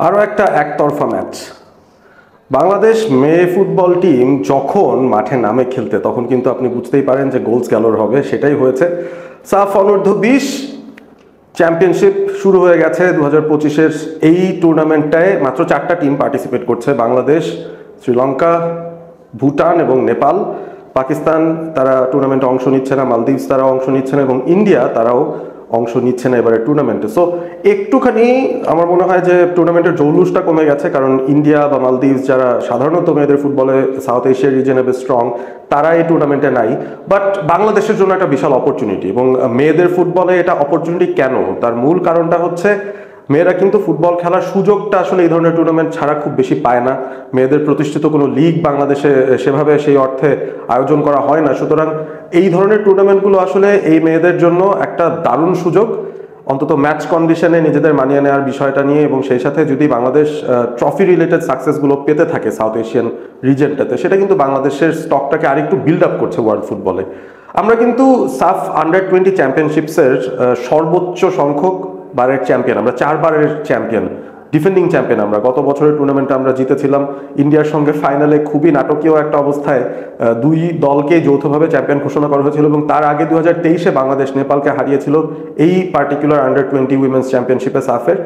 আরও একটা একতরফা ম্যাচ। বাংলাদেশ মেয়ে ফুটবল টিম যখন মাঠে নামে খেলতে তখন কিন্তু আপনি বুঝতেই পারেন যে গোলস গ্যালোর হবে, সেটাই হয়েছে। সাফ অনূর্ধ্ব-20 চ্যাম্পিয়নশিপ শুরু হয়ে গেছে 2025-এর এই টুর্নামেন্টটায়। মাত্র 4টা টিম পার্টিসিপেট করছে, বাংলাদেশ, শ্রীলঙ্কা, ভুটান এবং নেপাল। পাকিস্তান তারা টুর্নামেন্টে অংশ নিচ্ছে না, মালদ্বীপস তারাও অংশ নিচ্ছে না এবং ইন্ডিয়া তারাও অংশ নিচ্ছে না এবারে টুর্নামেন্টে। সো একটুখানি আমার মনে হয় যে টুর্নামেন্টের জৌলুসটা কমে গেছে, কারণ ইন্ডিয়া বা মালদ্বীপস যারা সাধারণত মেয়েদের ফুটবলে সাউথ এশিয়া রিজনে বেশ স্ট্রং, তারা এই টুর্নামেন্টে নাই। বাট বাংলাদেশের জন্য একটা বিশাল অপরচুনিটি, এবং মেয়েদের ফুটবলে এটা অপরচুনিটি কেন, তার মূল কারণটা হচ্ছে মেয়েরা কিন্তু ফুটবল খেলার সুযোগটা আসলে এই ধরনের টুর্নামেন্ট ছাড়া খুব বেশি পায় না। মেয়েদের প্রতিষ্ঠিত কোনো লিগ বাংলাদেশে সেভাবে সেই অর্থে আয়োজন করা হয় না। সুতরাং এই ধরনের টুর্নামেন্টগুলো আসলে এই মেয়েদের জন্য একটা দারুণ সুযোগ, অন্তত ম্যাচ কন্ডিশনে নিজেদের মানিয়ে নেওয়ার বিষয়টা নিয়ে, এবং সেই সাথে যদি বাংলাদেশ ট্রফি রিলেটেড সাকসেসগুলো পেতে থাকে সাউথ এশিয়ান রিজনটাতে, সেটা কিন্তু বাংলাদেশের স্টকটাকে আরেকটু বিল্ড আপ করছে ওয়ার্ল্ড ফুটবলে। আমরা কিন্তু সাফ আন্ডার-20 চ্যাম্পিয়নশিপসের সর্বোচ্চ সংখ্যক বারের চ্যাম্পিয়ন, আমরা 4 বারের চ্যাম্পিয়ন, ডিফেন্ডিং চ্যাম্পিয়ন। আমরা গত বছরের টুর্নামেন্টে আমরা জিতেছিলাম ইন্ডিয়ার সঙ্গে ফাইনালে, খুবই নাটকীয় একটা অবস্থায় 2 দলকে যৌথভাবে চ্যাম্পিয়ন ঘোষণা করা হয়েছিল, এবং তার আগে 2023-এ বাংলাদেশ নেপালকে হারিয়েছিল এই পার্টিকুলার আন্ডার-20 উইমেন্স চ্যাম্পিয়নশিপে সাফের।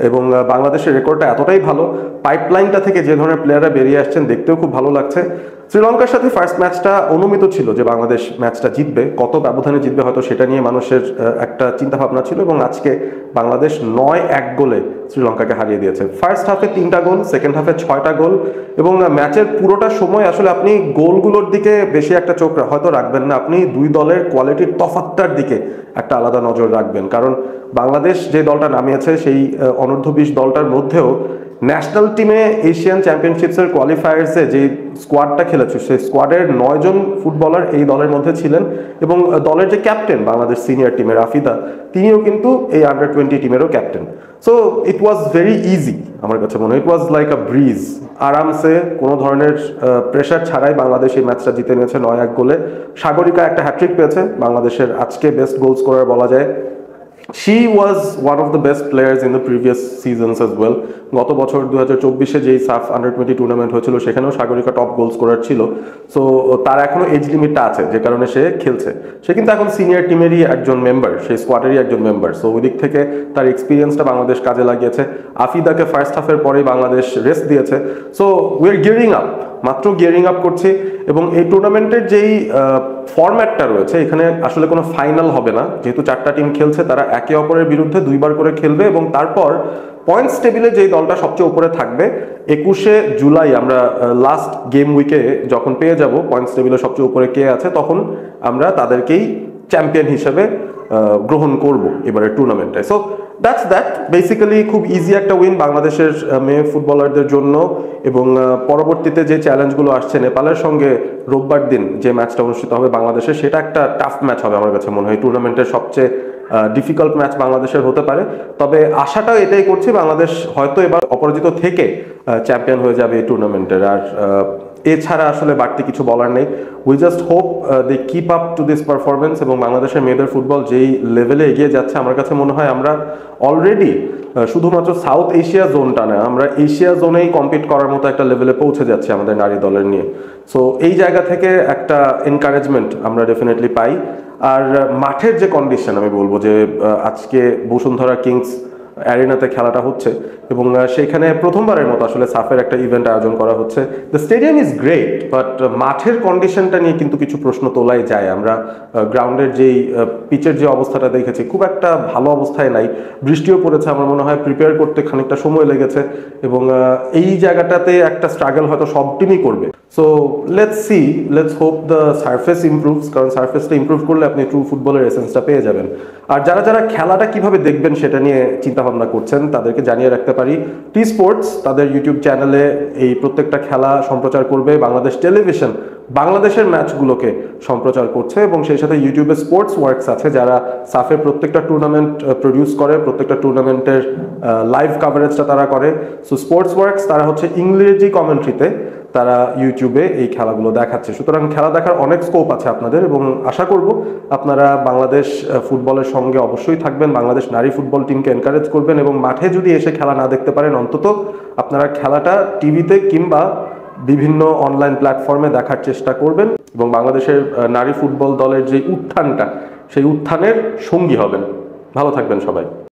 এবং বাংলাদেশের রেকর্ডটা এতটাই ভালো, পাইপলাইনটা থেকে যে ধরনের প্লেয়াররা বেরিয়ে আসছেন দেখতেও খুব ভালো লাগছে। শ্রীলঙ্কার সাথে ফার্স্ট ম্যাচটা অনুমিত ছিল যে বাংলাদেশ ম্যাচটা জিতবে, কত ব্যবধানে জিতবে হয়তো সেটা নিয়ে মানুষের একটা চিন্তাভাবনা ছিল, এবং আজকে বাংলাদেশ 9-1 গোলে শ্রীলঙ্কাকে হারিয়ে দিয়েছে। ফার্স্ট হাফে 3টা গোল, সেকেন্ড হাফে 6টা গোল, এবং ম্যাচের পুরোটা সময় আসলে আপনি গোলগুলোর দিকে বেশি একটা চোখ হয়তো রাখবেন না, আপনি দুই দলের কোয়ালিটির তফাৎটার দিকে একটা আলাদা নজর রাখবেন। কারণ বাংলাদেশ যে দলটা নামিয়েছে সেই অনূর্ধ্ব-20 দলটার মধ্যেও ন্যাশনাল টিমে এশিয়ান চ্যাম্পিয়নশিপসের কোয়ালিফায়ার্সে যে স্কোয়াডটা খেলেছে সেই স্কোয়াডের 9 জন ফুটবলার এই দলের মধ্যে ছিলেন, এবং দলের যে ক্যাপ্টেন বাংলাদেশ সিনিয়র টিমের আফিদা, তিনিও কিন্তু এই আন্ডার-20 টিমেরও captain. So it was very easy, আমার কাছে মনে হয় ইট ওয়াজ লাইক আ ব্রিজ। আরামসে কোনো ধরনের প্রেশার ছাড়াই বাংলাদেশ এই ম্যাচটা জিতে নিয়েছে 9-1 গোলে। সাগরিকা একটা হ্যাট্রিক পেয়েছে, বাংলাদেশের আজকে বেস্ট গোল স্কোরার বলা যায়। She was one of the best players in the previous seasons as well. গত বছর 2024-এ যেই সাফ আন্ডার-20 টুর্নামেন্ট হয়েছিল সেখানেও সাগরিকা টপ গোল স্কোরার ছিল। সো তার এখনো এজ লিমিটটা আছে, যে কারণে সে খেলছে। সে কিন্তু এখন সিনিয়র টিমেরই একজন মেম্বার, সেই স্কোয়াডেরই একজন মেম্বার। সো ওই দিক থেকে তার এক্সপিরিয়েন্সটা বাংলাদেশ কাজে লাগিয়েছে। আফিদাকে ফার্স্ট হাফের পরেই বাংলাদেশ রেস্ট দিয়েছে। So we are gearing up, মাত্র গিয়ারিং আপ করছি। এবং এই টুর্নামেন্টের যেই ফরম্যাটটা রয়েছে, এখানে আসলে কোনো ফাইনাল হবে না, যেহেতু 4টা টিম খেলছে, তারা একে অপরের বিরুদ্ধে 2বার করে খেলবে, এবং তারপর পয়েন্টস টেবিলে যেই দলটা সবচেয়ে উপরে থাকবে 21শে জুলাই আমরা লাস্ট গেম উইকে যখন পেয়ে যাব পয়েন্টস টেবিলে সবচেয়ে উপরে কে আছে, তখন আমরা তাদেরকেই চ্যাম্পিয়ন হিসেবে গ্রহণ করব এবারে টুর্নামেন্টে। সো দ্যাটস দ্যাট, বেসিক্যালি খুব ইজি একটা উইন বাংলাদেশের মেয়ে ফুটবলারদের জন্য। এবং পরবর্তীতে যে চ্যালেঞ্জগুলো আসছে, নেপালের সঙ্গে রোববার দিন যে ম্যাচটা অনুষ্ঠিত হবে বাংলাদেশের, সেটা একটা টাফ ম্যাচ হবে আমার কাছে মনে হয়, টুর্নামেন্টের সবচেয়ে ডিফিকাল্ট ম্যাচ বাংলাদেশের হতে পারে। তবে আশাটাও এটাই করছি, বাংলাদেশ হয়তো এবার অপরাজিত থেকে চ্যাম্পিয়ন হয়ে যাবে এই টুর্নামেন্টের। আর এছাড়া আসলে বাড়তি কিছু বলার নেই। We just hope they keep up to this performance. এবং বাংলাদেশের মেয়েদের ফুটবল যেই লেভেলে এগিয়ে যাচ্ছে, আমার কাছে মনে হয় আমরা অলরেডি শুধুমাত্র সাউথ এশিয়া জোনটা না, আমরা এশিয়া জোনেই কম্পিট করার মতো একটা লেভেলে পৌঁছে যাচ্ছি আমাদের নারী দলের নিয়ে। সো এই জায়গা থেকে একটা এনকারেজমেন্ট আমরা ডেফিনেটলি পাই। আর মাঠের যে কন্ডিশন, আমি বলবো যে আজকে বসুন্ধরা কিংস অ্যারিনাতে খেলাটা হচ্ছে, এবং সেইখানে প্রথমবারের মতো আসলে সাফের একটা ইভেন্ট আয়োজন করা হচ্ছে। The stadium is great, but মাঠের কন্ডিশনটা নিয়ে কিন্তু কিছু প্রশ্ন তোলাই যায়। আমরা গ্রাউন্ডের যেই পিচের যে অবস্থাটা দেখেছি, খুব একটা ভালো অবস্থায় নাই, বৃষ্টিও পড়েছে, আমার মনে হয় প্রিপেয়ার করতে খানিকটা সময় লেগেছে, এবং এই জায়গাটাতে একটা স্ট্রাগল হয়তো সব টিমই করবে। So let's see, let's hope the surface improves, কারণ সারফেসটা ইমপ্রুভ করলে আপনি ট্রু ফুটবলের এসেন্সটা পেয়ে যাবেন। আর যারা যারা খেলাটা কিভাবে দেখবেন সেটা নিয়ে চিন্তা ভাবনা করছেন, তাদেরকে জানিয়ে রাখতে পারি টি স্পোর্টস তাদের ইউটিউব চ্যানেলে এই প্রত্যেকটা খেলা সম্প্রচার করবে। বাংলাদেশ টেলিভিশন বাংলাদেশের ম্যাচগুলোকে সম্প্রচার করছে এবং সেই সাথে ইউটিউবে স্পোর্টস ওয়ার্কস আছে যারা সাফের প্রত্যেকটা টুর্নামেন্ট প্রডিউস করে, প্রত্যেকটা টুর্নামেন্টের লাইভ কাভারেজটা তারা করে। সো স্পোর্টস ওয়ার্কস তারা হচ্ছে ইংরেজি কমেন্ট্রিতে তারা ইউটিউবে এই খেলাগুলো দেখাচ্ছে। সুতরাং খেলা দেখার অনেক স্কোপ আছে আপনাদের এবং আশা করব আপনারা বাংলাদেশ ফুটবলের সঙ্গে অবশ্যই থাকবেন, বাংলাদেশ নারী ফুটবল টিমকে এনকারেজ করবেন এবং মাঠে যদি এসে খেলা না দেখতে পারেন অন্তত আপনারা খেলাটা টিভিতে কিংবা বিভিন্ন অনলাইন প্ল্যাটফর্মে দেখার চেষ্টা করবেন এবং বাংলাদেশের নারী ফুটবল দলের যে উত্থানটা সেই উত্থানের সঙ্গী হবেন। ভালো থাকবেন সবাই।